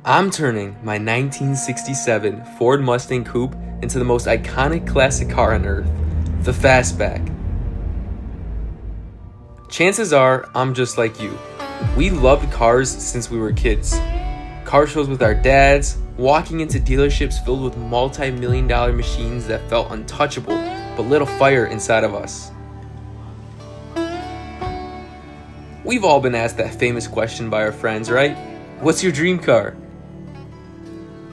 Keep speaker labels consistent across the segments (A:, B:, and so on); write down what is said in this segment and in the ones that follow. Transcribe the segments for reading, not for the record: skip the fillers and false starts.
A: I'm turning my 1967 Ford Mustang Coupe into the most iconic classic car on earth, the Fastback. Chances are I'm just like you. We loved cars since we were kids. Car shows with our dads, walking into dealerships filled with multi-million-dollar machines that felt untouchable but lit a fire inside of us. We've all been asked that famous question by our friends, right? What's your dream car?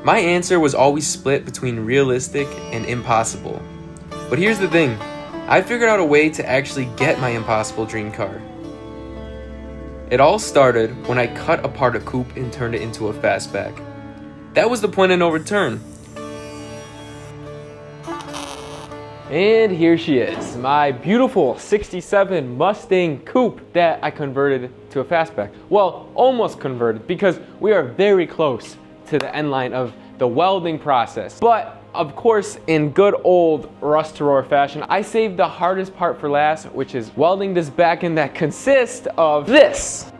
A: My answer was always split between realistic and impossible. But here's the thing, I figured out a way to actually get my impossible dream car. It all started when I cut apart a coupe and turned it into a fastback. That was the point of no return.
B: And here she is, my beautiful 67 Mustang Coupe that I converted to a fastback. Well, almost converted, because we are very close to the end line of the welding process. But of course, in good old rust to roar fashion, I saved the hardest part for last, which is welding this back end that consists of this.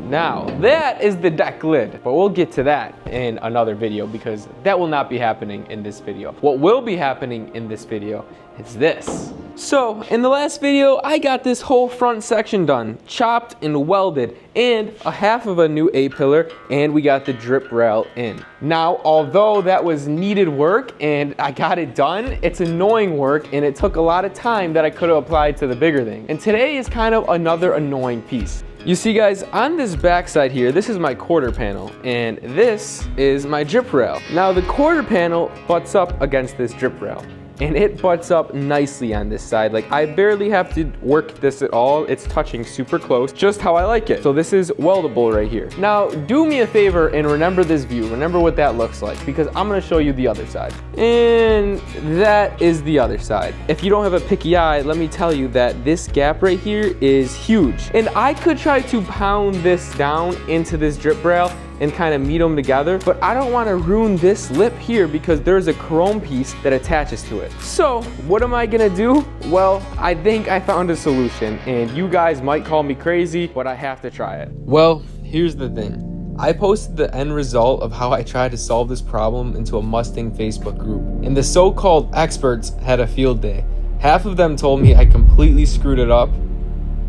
B: Now, that is the deck lid, but we'll get to that in another video because that will not be happening in this video. What will be happening in this video is this. So, in the last video, I got this whole front section done, chopped and welded, and a half of a new A-pillar, and we got the drip rail in. Now, although that was needed work and I got it done, it's annoying work and it took a lot of time that I could have applied to the bigger thing. And today is kind of another annoying piece. You see guys, on this backside here, this is my quarter panel, and this is my drip rail. Now the quarter panel butts up against this drip rail, and it butts up nicely on this side. Like, I barely have to work this at all. It's touching super close, just how I like it. So this is weldable right here. Now, do me a favor and remember this view. Remember what that looks like, because I'm gonna show you the other side. And that is the other side. If you don't have a picky eye, let me tell you that this gap right here is huge. And I could try to pound this down into this drip rail and kind of meet them together, but I don't want to ruin this lip here because there's a chrome piece that attaches to it. So what am I gonna do? Well, I think I found a solution, and you guys might call me crazy, but I have to try it.
A: Well, here's the thing. I posted the end result of how I tried to solve this problem into a Mustang Facebook group, and the so-called experts had a field day. Half of them told me I completely screwed it up,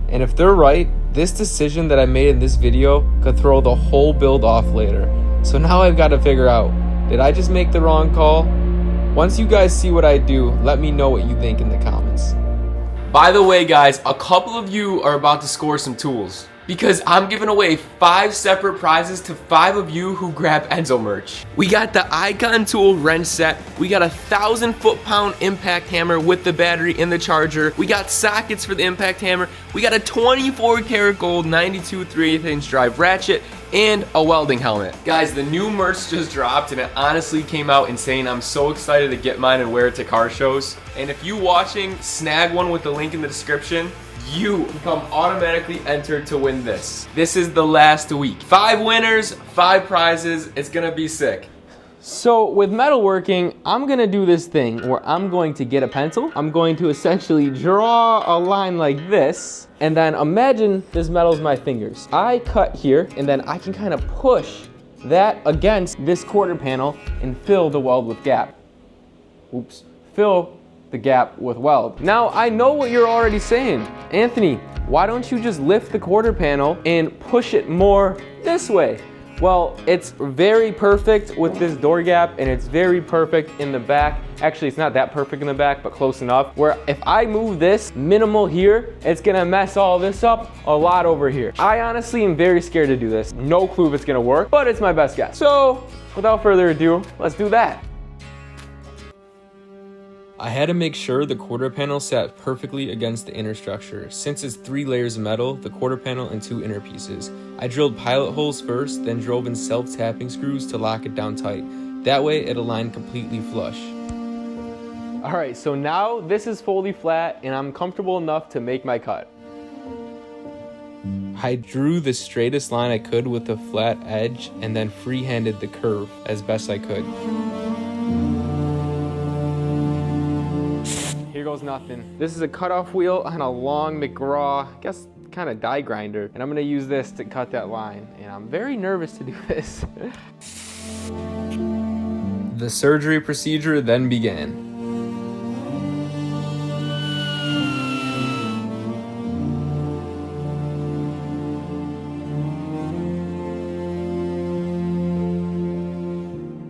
A: and if they're right, this decision that I made in this video could throw the whole build off later. So now I've got to figure out, did I just make the wrong call? Once you guys see what I do, let me know what you think in the comments. By the way guys, a couple of you are about to score some tools, because I'm giving away 5 separate prizes to 5 of you who grab Enzo merch. We got the Icon Tool wrench set, we got a 1,000 foot-pound impact hammer with the battery and the charger, we got sockets for the impact hammer, we got a 24 karat gold 92 3/8 inch drive ratchet, and a welding helmet. Guys, the new merch just dropped and it honestly came out insane. I'm so excited to get mine and wear it to car shows. And if you watching, snag one with the link in the description. You become automatically entered to win this. This is the last week. 5 winners, 5 prizes. It's gonna be sick.
B: So with metalworking, I'm gonna do this thing where I'm going to get a pencil. I'm going to essentially draw a line like this, and then imagine this metal's my fingers. I cut here, and then I can kind of push that against this quarter panel and fill the weld with gap. Oops, fill the gap with weld. Now I know what you're already saying. Anthony, why don't you just lift the quarter panel and push it more this way? Well, it's very perfect with this door gap, and it's very perfect in the back. Actually, it's not that perfect in the back, but close enough, where if I move this minimal here, it's gonna mess all this up a lot over here. I honestly am very scared to do this. No clue if it's gonna work, but it's my best guess. So without further ado, let's do that.
A: I had to make sure the quarter panel sat perfectly against the inner structure. Since it's 3 layers of metal, the quarter panel and 2 inner pieces. I drilled pilot holes first, then drove in self-tapping screws to lock it down tight. That way it aligned completely flush.
B: All right, so now this is fully flat and I'm comfortable enough to make my cut.
A: I drew the straightest line I could with a flat edge and then freehanded the curve as best I could.
B: Here goes nothing. This is a cutoff wheel on a long McGraw, I guess kind of die grinder, and I'm gonna use this to cut that line, and I'm very nervous to do this.
A: The surgery procedure then began.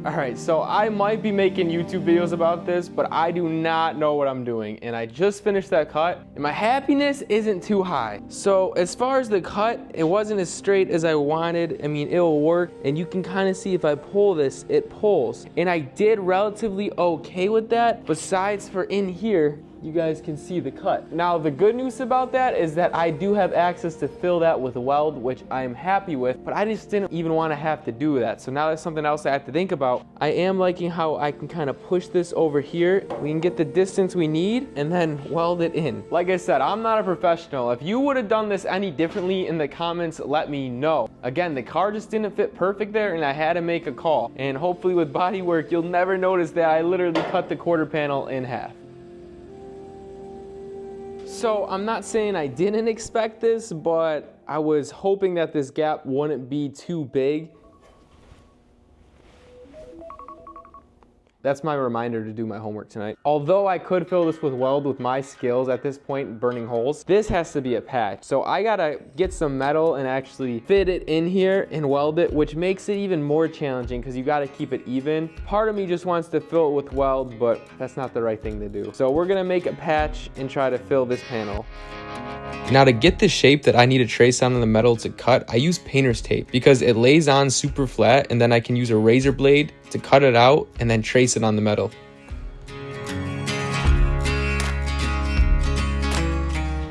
B: Alright, so I might be making YouTube videos about this, but I do not know what I'm doing. And I just finished that cut, and my happiness isn't too high. So as far as the cut, it wasn't as straight as I wanted. I mean, it'll work, and you can kind of see if I pull this, it pulls. And I did relatively okay with that, besides for in here, you guys can see the cut. Now, the good news about that is that I do have access to fill that with weld, which I'm happy with, but I just didn't even want to have to do that. So now there's something else I have to think about. I am liking how I can kind of push this over here. We can get the distance we need and then weld it in. Like I said, I'm not a professional. If you would have done this any differently in the comments, let me know. Again, the car just didn't fit perfect there and I had to make a call. And hopefully with body work, you'll never notice that I literally cut the quarter panel in half. So I'm not saying I didn't expect this, but I was hoping that this gap wouldn't be too big. That's my reminder to do my homework tonight. Although I could fill this with weld with my skills at this point, burning holes, this has to be a patch. So I gotta get some metal and actually fit it in here and weld it, which makes it even more challenging because you gotta keep it even. Part of me just wants to fill it with weld, but that's not the right thing to do. So we're gonna make a patch and try to fill this panel.
A: Now to get the shape that I need to trace on the metal to cut, I use painter's tape because it lays on super flat and then I can use a razor blade to cut it out and then trace it on the metal.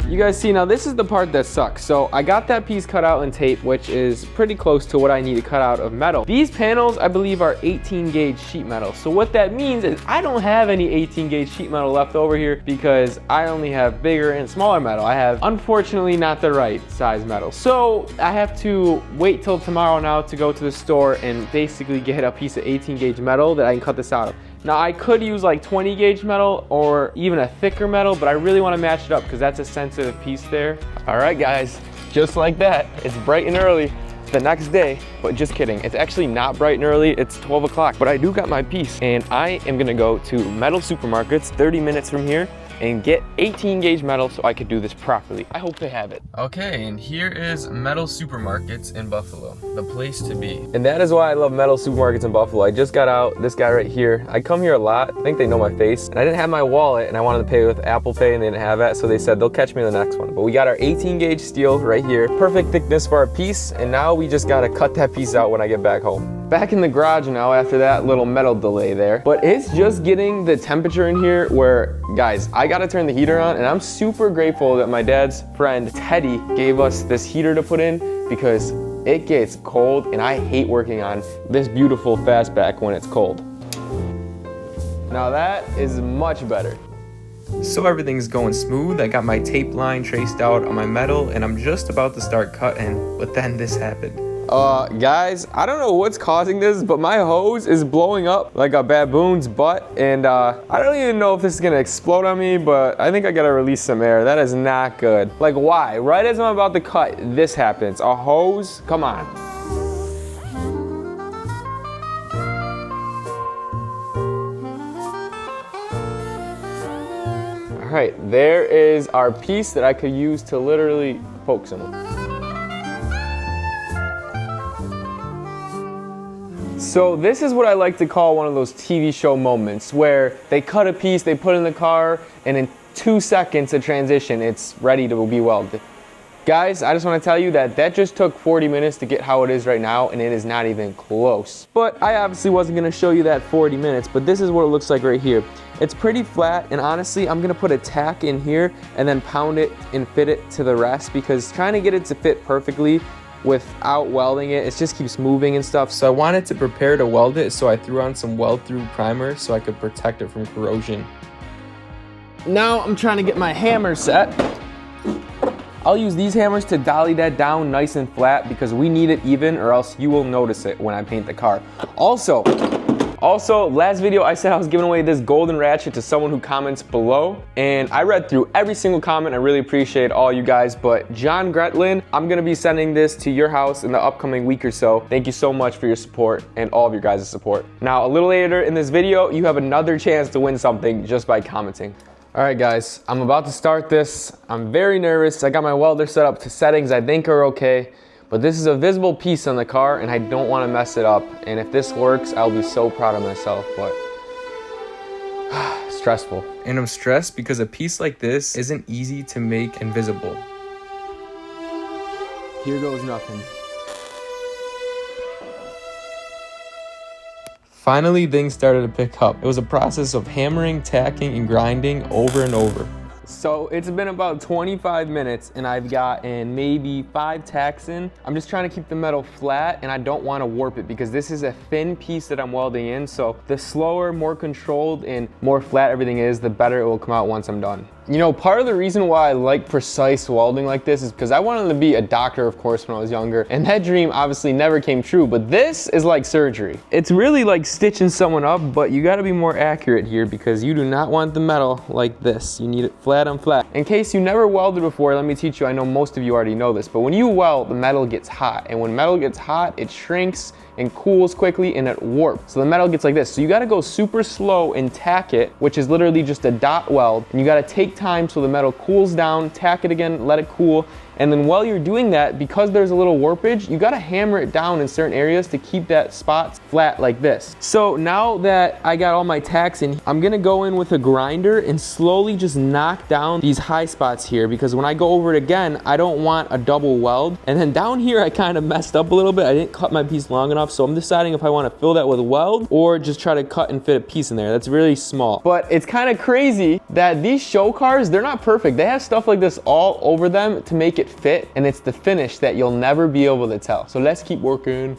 B: You guys see, now this is the part that sucks. So I got that piece cut out in tape, which is pretty close to what I need to cut out of metal. These panels, I believe, are 18 gauge sheet metal. So what that means is I don't have any 18 gauge sheet metal left over here because I only have bigger and smaller metal. I have, unfortunately, not the right size metal. So I have to wait till tomorrow now to go to the store and basically get a piece of 18 gauge metal that I can cut this out of. Now I could use like 20 gauge metal or even a thicker metal, but I really want to match it up because that's a sensitive piece there. All right guys, just like that, it's bright and early the next day, but just kidding. It's actually not bright and early, it's 12 o'clock, but I do got my piece and I am gonna go to Metal Supermarkets 30 minutes from here and get 18 gauge metal so I could do this properly. I hope they have it.
A: Okay, and here is Metal Supermarkets in Buffalo, the place to be.
B: And that is why I love Metal Supermarkets in Buffalo. I just got out, this guy right here. I come here a lot, I think they know my face. And I didn't have my wallet and I wanted to pay with Apple Pay and they didn't have that, so they said they'll catch me in the next one. But we got our 18 gauge steel right here, perfect thickness for our piece, and now we just gotta cut that piece out when I get back home. Back in the garage now after that little metal delay there. But it's just getting the temperature in here where, guys, I gotta turn the heater on and I'm super grateful that my dad's friend Teddy gave us this heater to put in because it gets cold and I hate working on this beautiful Fastback when it's cold. Now that is much better.
A: So everything's going smooth. I got my tape line traced out on my metal and I'm just about to start cutting, but then this happened.
B: Guys, I don't know what's causing this, but my hose is blowing up like a baboon's butt, and I don't even know if this is gonna explode on me, but I think I gotta release some air. That is not good. Like, why? Right as I'm about to cut, this happens. A hose? Come on. All right, there is our piece that I could use to literally poke someone. So this is what I like to call one of those TV show moments where they cut a piece, they put it in the car, and in 2 seconds of transition, it's ready to be welded. Guys, I just want to tell you that that just took 40 minutes to get how it is right now, and it is not even close. But I obviously wasn't going to show you that 40 minutes, but this is what it looks like right here. It's pretty flat, and honestly, I'm going to put a tack in here and then pound it and fit it to the rest because trying to get it to fit perfectly without welding it, it just keeps moving and stuff.
A: So I wanted to prepare to weld it, so I threw on some weld-through primer so I could protect it from corrosion.
B: Now I'm trying to get my hammer set. I'll use these hammers to dolly that down nice and flat because we need it even or else you will notice it when I paint the car. Also, Also, last video I said I was giving away this golden ratchet to someone who comments below, and I read through every single comment. I really appreciate all you guys, but John Gretlin, I'm gonna be sending this to your house in the upcoming week or so. Thank you so much for your support and all of your guys' support. Now, a little later in this video, you have another chance to win something just by commenting. All right, guys, I'm about to start this. I'm very nervous. I got my welder set up to settings I think are okay. But this is a visible piece on the car and I don't want to mess it up. And if this works, I'll be so proud of myself, but stressful.
A: And I'm stressed because a piece like this isn't easy to make invisible.
B: Here goes nothing.
A: Finally, things started to pick up. It was a process of hammering, tacking, and grinding over and over.
B: So it's been about 25 minutes and I've gotten maybe 5 tacks in. I'm just trying to keep the metal flat and I don't want to warp it because this is a thin piece that I'm welding in. So the slower, more controlled, and more flat everything is, the better it will come out once I'm done. You know, part of the reason why I like precise welding like this is because I wanted to be a doctor, of course, when I was younger, and that dream obviously never came true, but this is like surgery. It's really like stitching someone up, but you gotta be more accurate here because you do not want the metal like this. You need it flat on flat. In case you never welded before, let me teach you. I know most of you already know this, but when you weld, the metal gets hot, and when metal gets hot, it shrinks and cools quickly and it warps. So the metal gets like this. So you gotta go super slow and tack it, which is literally just a dot weld. And you gotta take time so the metal cools down, tack it again, let it cool. And then while you're doing that, because there's a little warpage, you gotta hammer it down in certain areas to keep that spot flat like this. So now that I got all my tacks in, I'm gonna go in with a grinder and slowly just knock down these high spots here, because when I go over it again, I don't want a double weld. And then down here, I kind of messed up a little bit. I didn't cut my piece long enough, so I'm deciding if I wanna fill that with weld or just try to cut and fit a piece in there. That's really small. But it's kind of crazy that these show cars, they're not perfect. They have stuff like this all over them to make it fit, and it's the finish that you'll never be able to tell. So let's keep working.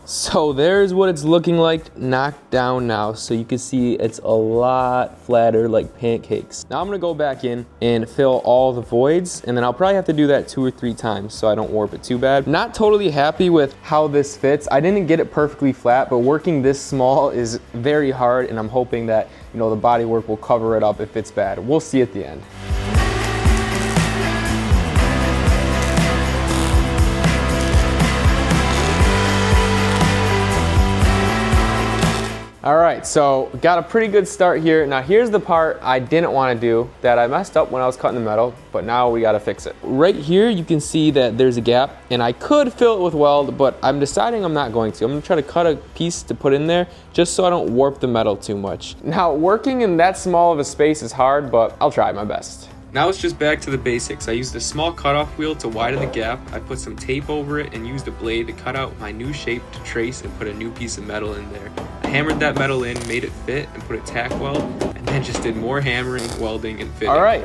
B: So there's what it's looking like knocked down now. So you can see it's a lot flatter, like pancakes. Now I'm gonna go back in and fill all the voids, and then I'll probably have to do that 2 or 3 times so I don't warp it too bad. Not totally happy with how this fits. I didn't get it perfectly flat, but working this small is very hard, and I'm hoping that, you know, the bodywork will cover it up if it's bad. We'll see at the end. All right, so got a pretty good start here. Now here's the part I didn't want to do that I messed up when I was cutting the metal, but now we got to fix it. Right here, you can see that there's a gap, and I could fill it with weld, but I'm deciding I'm not going to. I'm gonna try to cut a piece to put in there just so I don't warp the metal too much. Now, working in that small of a space is hard, but I'll try my best.
A: Now it's just back to the basics. I used a small cutoff wheel to widen the gap. I put some tape over it and used a blade to cut out my new shape to trace and put a new piece of metal in there. I hammered that metal in, made it fit, and put a tack weld, and then just did more hammering, welding, and fitting.
B: All right.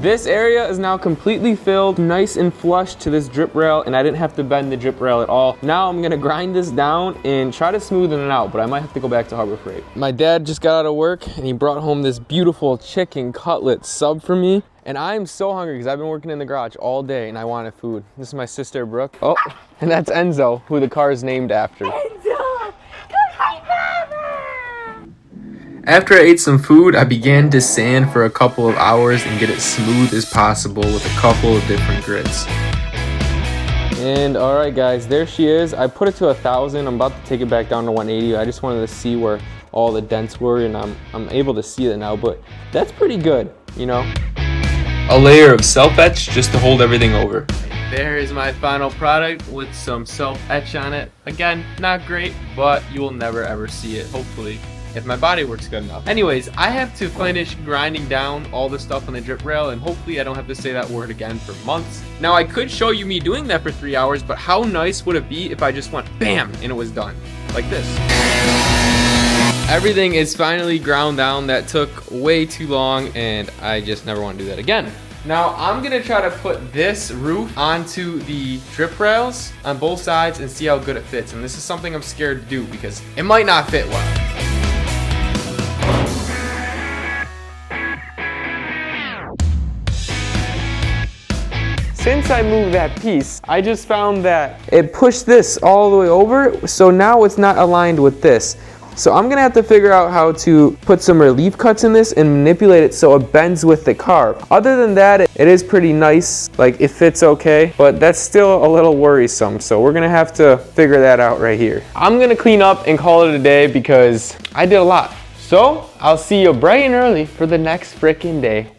B: This area is now completely filled, nice and flush to this drip rail, and I didn't have to bend the drip rail at all. Now I'm gonna grind this down and try to smoothen it out, but I might have to go back to Harbor Freight. My dad just got out of work and he brought home this beautiful chicken cutlet sub for me. And I'm so hungry because I've been working in the garage all day and I wanted food. This is my sister, Brooke. Oh, and that's Enzo, who the car is named after. Enzo!
A: After I ate some food, I began to sand for a couple of hours and get it smooth as possible with a couple of different grits.
B: And all right, guys, there she is. I put it to 1,000. I'm about to take it back down to 180. I just wanted to see where all the dents were, and I'm able to see it now, but that's pretty good, you know?
A: A layer of self-etch just to hold everything over.
B: There is my final product with some self-etch on it. Again, not great, but you will never ever see it, hopefully, if my body works good enough. Anyways, I have to finish grinding down all the stuff on the drip rail, and hopefully I don't have to say that word again for months. Now, I could show you me doing that for 3 hours, but how nice would it be if I just went BAM and it was done, like this. Everything is finally ground down. That took way too long, and I just never want to do that again. Now I'm gonna try to put this roof onto the drip rails on both sides and see how good it fits. And this is something I'm scared to do because it might not fit well. since I moved that piece, I just found that it pushed this all the way over, so now it's not aligned with this. So I'm gonna have to figure out how to put some relief cuts in this and manipulate it so it bends with the car. Other than that, it is pretty nice, like it fits okay, but that's still a little worrisome. So we're gonna have to figure that out right here. I'm gonna clean up and call it a day because I did a lot. So I'll see you bright and early for the next frickin' day.